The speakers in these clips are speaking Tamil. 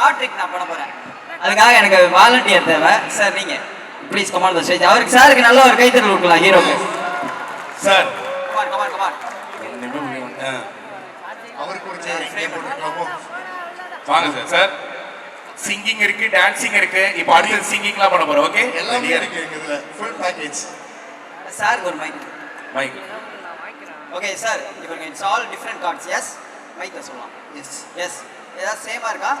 ஷார்ட் ட்ரிக் நான் பண்ண போறேன். அதுக்காக எனக்கு வாலண்டியர் தேவை. சார் நீங்க please come on the stage. அவருக்கு சாருக்கு நல்ல ஒரு கைத்தட்டல் கொடுக்கலாம் ஹீரோக்கு. Sir come on. அவருக்கு ஒரு ஃப்ரேம் போட்டுக்கலாமோ? வாங்க சார். சார் சிங்கிங் இருக்கு, டான்சிங் இருக்கு. இப்போ அடுத்து சிங்கிங்லாம் பண்ண போறோம். ஓகே, எல்லாமே இருக்கு இதுல ஃபுல் பேக்கேஜ். சார் ஒரு மைக். ஓகே சார், இப்போ it's all different cards. Yes மைக்ல சொல்லலாம். எஸ் ஏதாவது சேமா இருக்கா?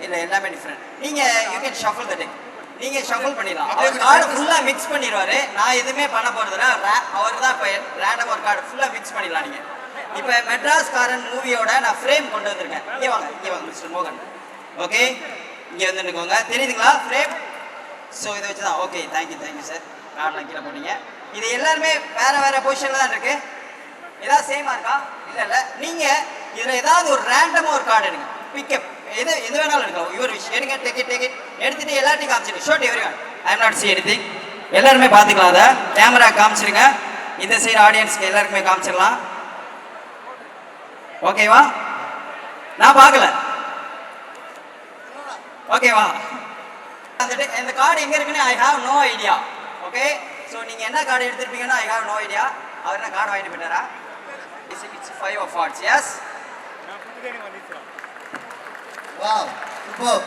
இல்ல எல்லாமே டிஃபரண்ட். நீங்க you can shuffle the tech. நீங்க ஷஃபிள் பண்ணிடலாம். அவர் கார்டு ஃபுல்லா மிக்ஸ் பண்ணிடுவாரு. நான் எதுவுமே பண்ண போறதில்ல. அவர் தான் ரேண்டம் ஒரு கார்டு ஃபுல்லா மிக்ஸ் பண்ணிடலாம். நீங்க இப்போ மெட்ராஸ் காரன் மூவியோட நான் ஃப்ரேம் கொண்டு வந்திருக்கேன். இங்கே வாங்க மிஸ்டர் மோகன். ஓகே, இங்கே வந்து நிற்கோங்க. தெரியுதுங்களா ஃப்ரேம்? ஸோ இதை வச்சு தான். Okay, thank you sir. கார்டெலாம் கீழே போட்டீங்க. இது எல்லாருமே வேற பொசிஷனில் தான் இருக்கு. ஏதாவது சேமா இருக்கா? இல்லை. நீங்கள் இதில் ஏதாவது ஒரு ரேண்டமாக ஒரு கார்டு எடுங்க. பிக்கப் எது வேணாலும் எடுக்கலாம். Your wish. எடுங்க. டேக் இட் எடுத்துட்டு எல்லாத்தையும் காமிச்சிருங்க. Show everyone. I am not see anything. எல்லாருமே பார்த்துக்கலாம். அதை கேமரா காமிச்சிருங்க. இந்த சைடு ஆடியன்ஸ்க்கு எல்லாருக்குமே காமிச்சிடலாம். ஓகேவா? நான் பார்க்கல. ஓகேவா? இந்த கார்டு எங்க இருக்குன்னு I have no idea. Okay, so நீங்க என்ன கார்டு எடுத்திருப்பீங்கன்னா ஐ ஹாவ் நோ ஐடியா. அவர் என்ன கார்டு வாங்கிட்டு போயிட்டாரா? It's 5 of hearts. Yes. Wow, super.